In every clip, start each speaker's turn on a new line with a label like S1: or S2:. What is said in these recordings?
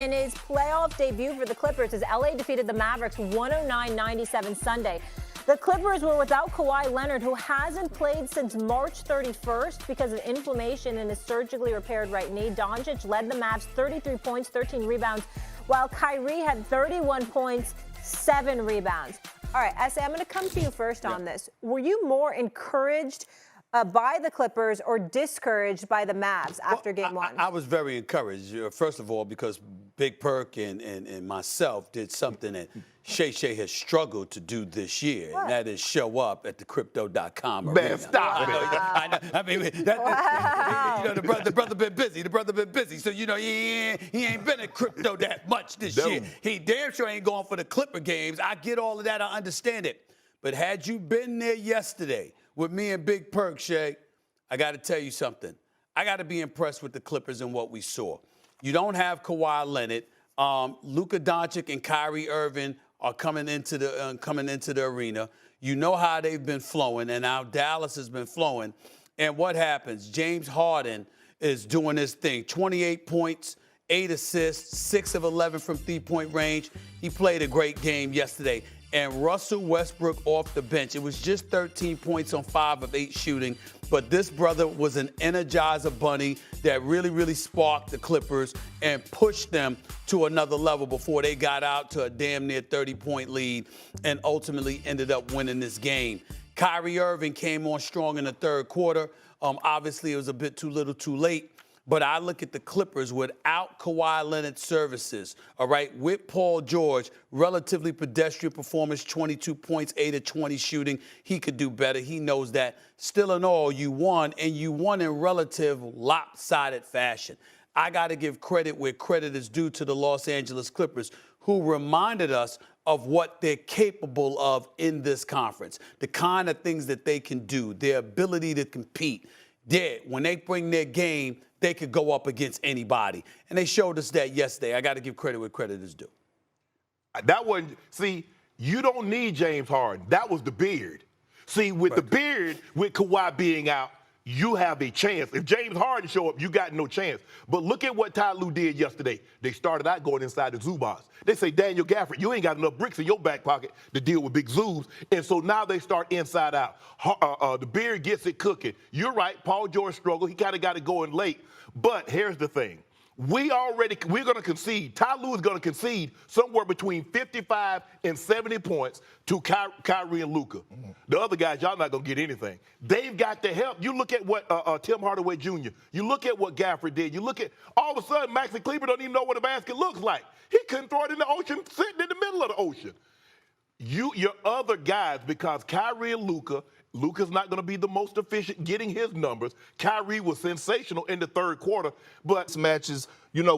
S1: In his playoff debut for the Clippers as LA defeated the Mavericks 109-97 Sunday. The Clippers were without Kawhi Leonard, who hasn't played since March 31st because of inflammation in his surgically repaired right knee. Doncic led the Mavs 33 points, 13 rebounds, while Kyrie had 31 points, 7 rebounds. All right, Essay, I'm going to come to you first on this. Were you more encouraged by the Clippers or discouraged by the Mavs after game one?
S2: I was very encouraged, first of all, because Big Perk and myself did something that Shay has struggled to do this year, and that is show up at the crypto.com arena.
S3: Man, stop it.
S2: I know. I mean, the brother been busy. The brother been busy. So, he ain't been at crypto that much this year. He damn sure ain't going for the Clipper games. I get all of that. I understand it. But had you been there yesterday with me and Big Perk, Shay, I got to tell you something. I got to be impressed with the Clippers and what we saw. You don't have Kawhi Leonard. Luka Doncic and Kyrie Irving are coming into the arena. You know how they've been flowing, and now Dallas has been flowing. And what happens? James Harden is doing his thing. 28 points, 8 assists, 6 of 11 from three-point range. He played a great game yesterday. And Russell Westbrook off the bench. It was just 13 points on 5 of 8 shooting. But this brother was an energizer bunny that really, really sparked the Clippers and pushed them to another level before they got out to a damn near 30-point lead and ultimately ended up winning this game. Kyrie Irving came on strong in the third quarter. Obviously, it was a bit too little too late. But I look at the Clippers without Kawhi Leonard's services, all right, with Paul George, relatively pedestrian performance, 22 points, 8 of 20 shooting. He could do better. He knows that. Still in all, you won, and you won in relative lopsided fashion. I got to give credit where credit is due to the Los Angeles Clippers, who reminded us of what they're capable of in this conference, the kind of things that they can do, their ability to compete. When they bring their game, they could go up against anybody. And they showed us that yesterday. I got to give credit where credit is due.
S3: That wasn't, see, you don't need James Harden. That was the beard. See, with the beard, with Kawhi being out, you have a chance. If James Harden show up, you got no chance. But look at what Ty Lue did yesterday. They started out going inside the Zubas. They say, Daniel Gafford, you ain't got enough bricks in your back pocket to deal with big Zubs. And so now they start inside out. The beard gets it cooking. You're right, Paul George struggled. He kind of got it going late. But here's the thing. We're going to concede. Ty Lue is going to concede somewhere between 55 and 70 points to Kyrie and Luka. The other guys, y'all not going to get anything. They've got to help. You look at what Tim Hardaway Jr., you look at what Gafford did. You look at, all of a sudden, Maxi Kleber don't even know what a basket looks like. He couldn't throw it in the ocean, sitting in the middle of the ocean. Your other guys, because Kyrie and Luka's not going to be the most efficient getting his numbers. Kyrie was sensational in the third quarter, but
S4: matches,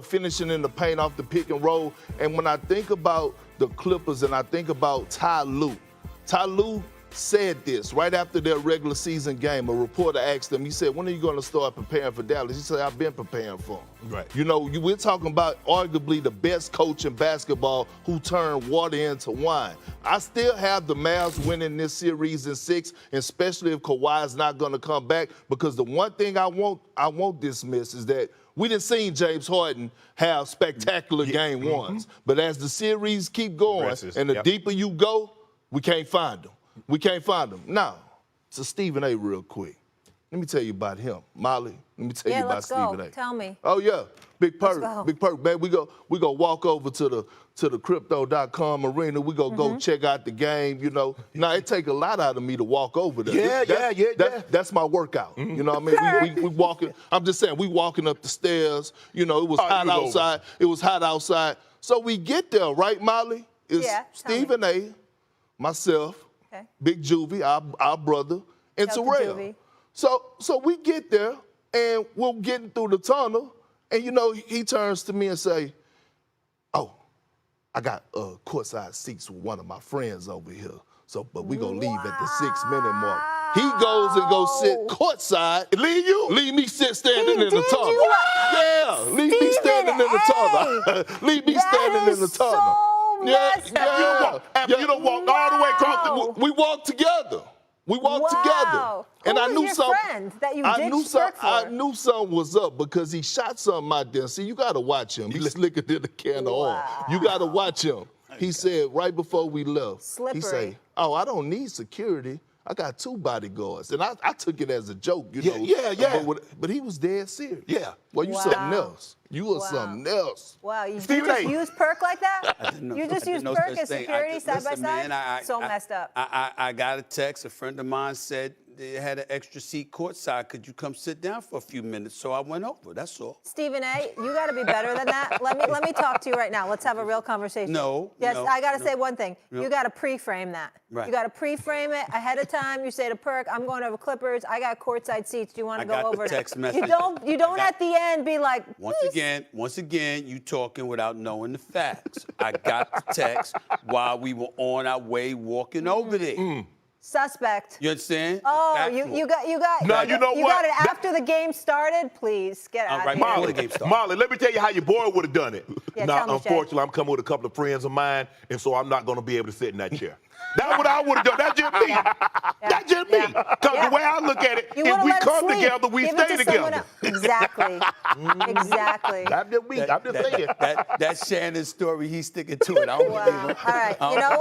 S4: finishing in the paint off the pick and roll. And when I think about the Clippers and I think about Ty Lue said this right after their regular season game. A reporter asked him, he said, when are you going to start preparing for Dallas? He said, I've been preparing for him.
S3: Right.
S4: We're talking about arguably the best coach in basketball who turned water into wine. I still have the Mavs winning this series in 6, especially if Kawhi is not going to come back, because the one thing I won't dismiss is that we didn't see James Harden have spectacular game ones. But as the series keep going and the deeper you go, we can't find them. We can't find him. Now, to Stephen A. real quick. Let me tell you about him. Molly, let me tell you about Stephen A.
S1: Tell me.
S4: Oh, yeah. Big Perk, baby. We go walk over to the crypto.com arena. We go check out the game, Now, it take a lot out of me to walk over there. That's my workout. You know what I mean? We walking. I'm just saying, we walking up the stairs. It was hot outside. It was hot outside. So we get there, right, Molly? It's Stephen A., myself, Big Juvie, our brother, and Terrell. So we get there, and we're getting through the tunnel, and, he turns to me and say, oh, I got courtside seats with one of my friends over here, but we going to leave at the 6-minute mark. He goes and sit courtside. Leave me standing in the tunnel. Yeah, leave me standing in the tunnel. Leave me standing in the tunnel.
S3: You don't walk all the way across the.
S4: We walk together. We walk together.
S1: Who was your friend that you ditched Perk for?
S4: I knew something was up because he shot something out there. See, you got to watch him. He's slicker than a can of oil. You got to watch him. He said right before we left,
S1: Slippery.
S4: he said, "Oh, I don't need security. I got 2 bodyguards." And I took it as a joke, you know.
S3: Yeah.
S4: But he was dead serious.
S3: Yeah.
S4: Well, you something else. You were something else.
S1: Wow, you
S3: Stephen
S1: just
S3: A.
S1: use Perk like that?
S2: I didn't know-
S1: You just
S2: I
S1: use
S2: didn't know
S1: Perk
S2: such
S1: as
S2: thing.
S1: security side by
S2: Listen,
S1: side?
S2: man,
S1: So messed up.
S2: I got a text. A friend of mine said they had an extra seat courtside. Could you come sit down for a few minutes? So I went over. That's all.
S1: Stephen A., you got to be better than that. Let me talk to you right now. Let's have a real conversation.
S2: No.
S1: Yes,
S2: no,
S1: I got to
S2: no.
S1: say one thing.
S2: No.
S1: You got to pre-frame that.
S2: Right.
S1: You got to pre-frame it ahead of time. You say to Perk, "I'm going over Clippers. I got courtside seats. Do you want to go
S2: got the
S1: over?"
S2: text message.
S1: You don't at the end be like,
S2: Once
S1: "Please."
S2: again, you talking without knowing the facts. I got the text while we were on our way walking over there.
S1: Suspect.
S2: You understand?
S1: Oh,
S2: Factual.
S1: you got.
S3: No, you know
S1: You
S3: what?
S1: got it after the game started. Please get out
S2: right
S1: of here.
S2: before the game started.
S3: Molly, let me tell you how your boy would have done it.
S1: Yeah,
S3: now,
S1: tell me, Shay.
S3: unfortunately, I'm coming with a couple of friends of mine, and so I'm not going to be able to sit in that chair. That's what I would have done. That's just me. That's just me. Because the way I look at it,
S1: You
S3: if
S1: would've
S3: we
S1: let it
S3: come
S1: sleep.
S3: together, we
S1: Give it
S3: stay
S1: to someone
S3: together.
S1: else. Exactly. Exactly.
S3: I'm just me. I'm just saying.
S2: That Shannon story, he's sticking to it. I don't believe
S1: Wow.
S2: him.
S1: All right. You know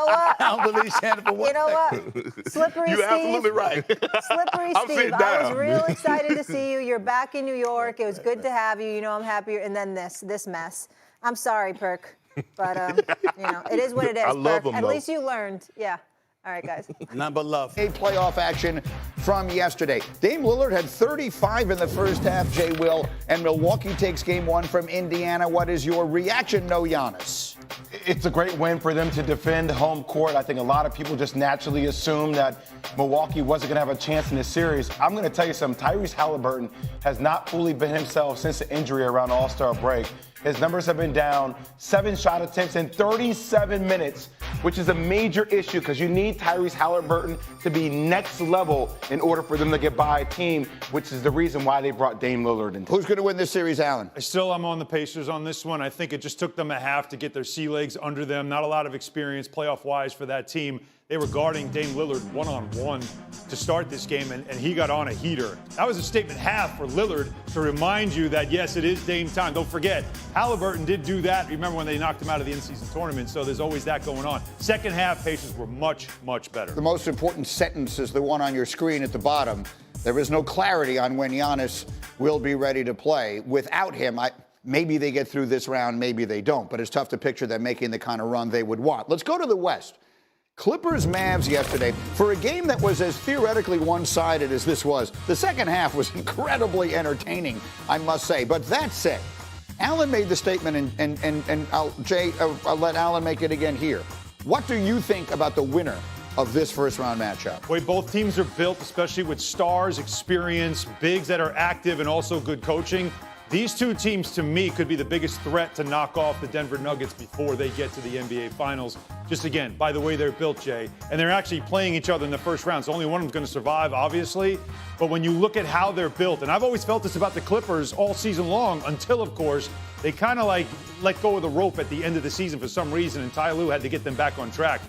S1: what?
S2: I don't believe Shannon for one
S1: You know
S2: second.
S1: what? Slippery
S3: You're
S1: Steve.
S3: absolutely right.
S1: Slippery
S3: I'm
S1: Steve.
S3: sitting
S1: I was
S3: down.
S1: real excited to see you. You're back in New York. It was good to have you. You know, I'm happier. And then this mess. I'm sorry, Perk. But, it is what it is,
S3: I love
S1: Perk.
S3: him,
S1: At
S3: though.
S1: least you learned. Yeah. All right, guys.
S2: None but love.
S5: Playoff action from yesterday. Dame Lillard had 35 in the first half, Jay Will, and Milwaukee takes game 1 from Indiana. What is your reaction, no Giannis?
S6: It's a great win for them to defend home court. I think a lot of people just naturally assumed that Milwaukee wasn't going to have a chance in this series. I'm going to tell you something. Tyrese Halliburton has not fully been himself since the injury around All-Star break. His numbers have been down 7 shot attempts in 37 minutes, which is a major issue because you need Tyrese Halliburton to be next level in order for them to get by a team, which is the reason why they brought Dame Lillard in.
S5: Who's going to win this series, Allen?
S7: I'm on the Pacers on this one. I think it just took them a half to get their sea legs under them. Not a lot of experience playoff-wise for that team. They were guarding Dame Lillard one-on-one to start this game, and he got on a heater. That was a statement half for Lillard to remind you that, yes, it is Dame time. Don't forget, Halliburton did do that. Remember when they knocked him out of the in-season tournament, so there's always that going on. Second half, Pacers were much, much better.
S5: The most important sentence is the one on your screen at the bottom. There is no clarity on when Giannis will be ready to play. Without him, maybe they get through this round, maybe they don't, but it's tough to picture them making the kind of run they would want. Let's go to the West. Clippers-Mavs yesterday. For a game that was as theoretically one-sided as this was, the second half was incredibly entertaining, I must say. But that said, Allen made the statement, and I'll let Allen make it again here. What do you think about the winner of this first-round matchup?
S7: The way both teams are built, especially with stars, experience, bigs that are active, and also good coaching, these two teams, to me, could be the biggest threat to knock off the Denver Nuggets before they get to the NBA Finals. Just again, by the way they're built, Jay. And they're actually playing each other in the first round, so only one of them's going to survive, obviously. But when you look at how they're built, and I've always felt this about the Clippers all season long, until, of course, they kind of like let go of the rope at the end of the season for some reason, and Ty Lue had to get them back on track.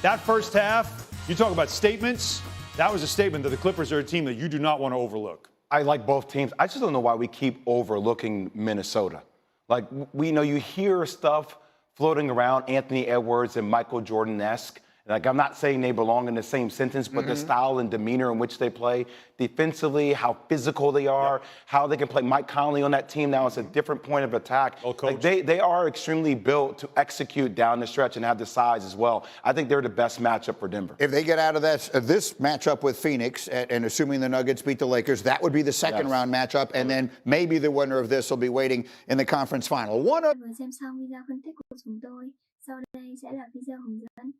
S7: That first half, you talk about statements, that was a statement that the Clippers are a team that you do not want to overlook.
S6: I like both teams. I just don't know why we keep overlooking Minnesota. Like, we know you hear stuff floating around Anthony Edwards and Michael Jordan-esque. Like, I'm not saying they belong in the same sentence, but the style and demeanor in which they play, defensively, how physical they are, how they can play. Mike Conley on that team now is a different point of attack. Like, they are extremely built to execute down the stretch and have the size as well. I think they're the best matchup for Denver.
S5: If they get out of this matchup with Phoenix, and assuming the Nuggets beat the Lakers, that would be the second round matchup, and then maybe the winner of this will be waiting in the conference final.
S8: Vừa xem xong video phân tích của chúng tôi, sau đây sẽ là video hướng dẫn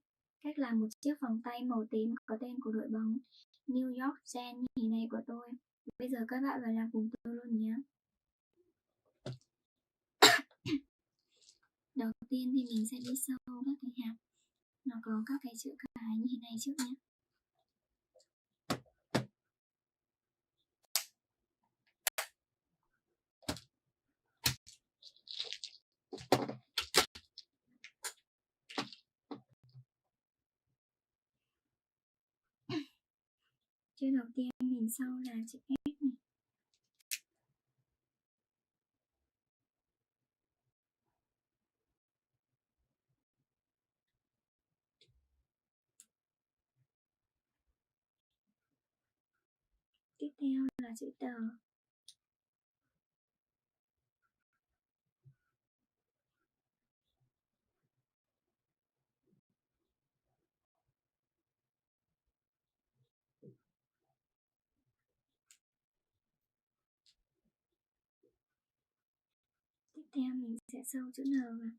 S8: cách làm một chiếc vòng tay màu tím có tên của đội bóng New York Giants như thế này của tôi. Bây giờ các bạn vào làm cùng tôi luôn nhé. Đầu tiên thì mình sẽ đi sâu các cái hạt, nó có các cái chữ cái như thế này trước nhé. Chữ đầu tiếp hình sau là chữ S này. Tiếp theo là chữ tờ. Tiếp theo mình sẽ sâu chữ N vào.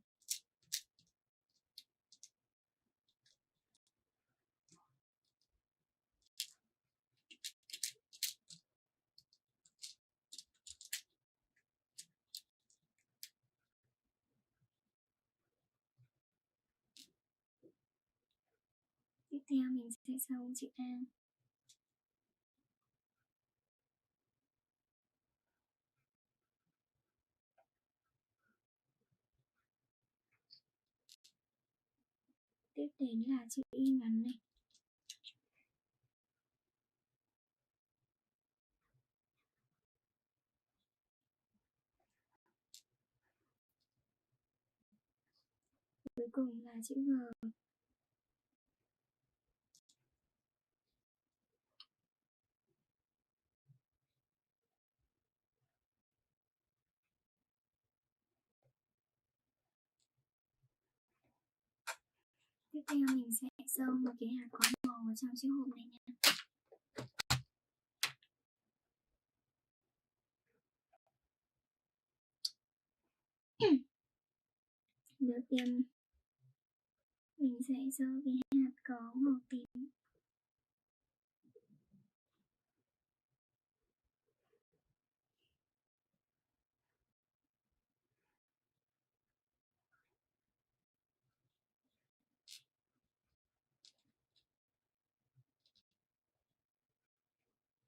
S8: Tiếp theo mình sẽ sâu chữ A. Tiếp đến là chữ Y ngắn này. Cuối cùng là chữ G. Tiếp theo mình sẽ sâu một cái hạt có màu vào trong chiếc hộp này nha. Đầu tiên mình sẽ sâu cái hạt có màu tím.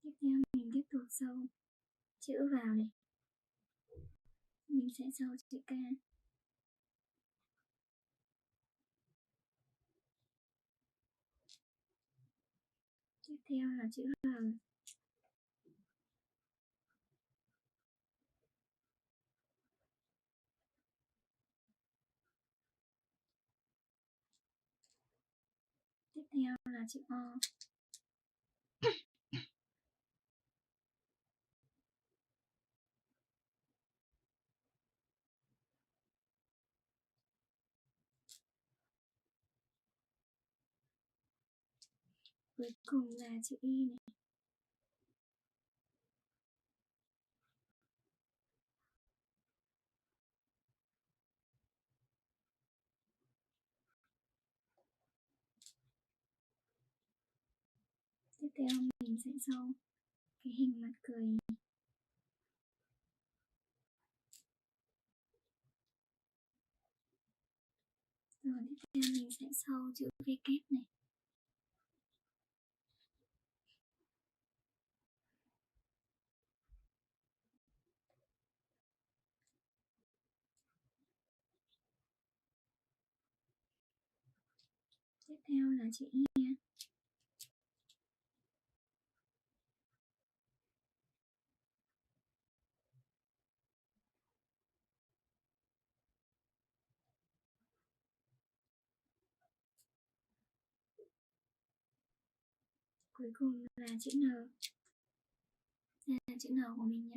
S8: Tiếp theo mình tiếp tục sâu chữ vào này. Mình sẽ sâu chữ K. Tiếp theo là chữ R. Tiếp theo là chữ O. Cuối cùng là chữ Y này. Tiếp theo mình sẽ sâu cái hình mặt cười này. Rồi tiếp theo mình sẽ sâu chữ V kép này. Tiếp theo là chữ Y. Cuối cùng là chữ N. Đây là chữ N của mình nhé.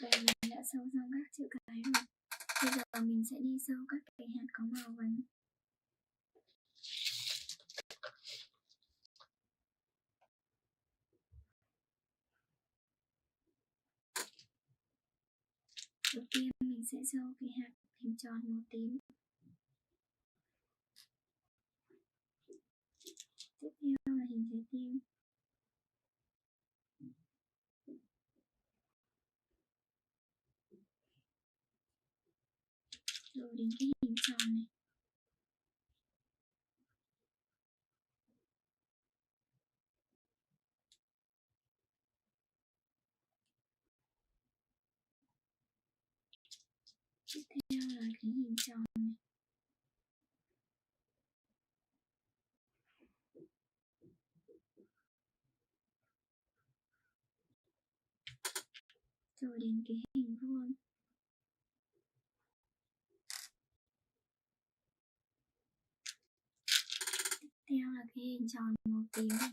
S8: Vậy mình đã sâu xong các chữ cái rồi. Bây giờ mình sẽ đi sâu các cái hạt có màu vào. Đầu tiên mình sẽ sâu cái hạt hình tròn màu tím. Tiếp theo là hình trái tim. Rồi đến cái hình tròn này. Tiếp theo là cái hình tròn này. rồi đến cái hình vuông. Tiếp theo là cái hình tròn màu tím này.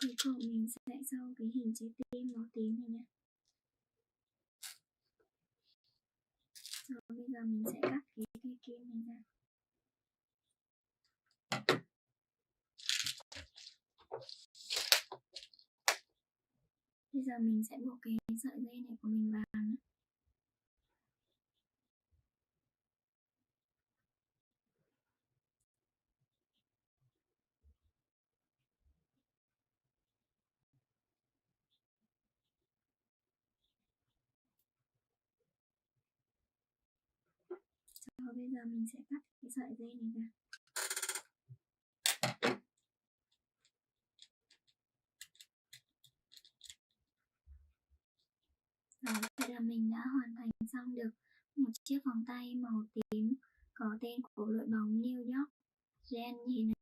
S8: Cuối cùng mình sẽ sâu cái hình trái tim màu tím này nhé. Rồi bây giờ mình sẽ cắt cái cây kim này ra. Bây giờ mình sẽ buộc cái sợi dây này của mình vào nhé. Rồi bây giờ mình sẽ cắt cái sợi dây này ra. Rồi vậy là mình đã hoàn thành xong được một chiếc vòng tay màu tím có tên của đội bóng New York Giants như thế này.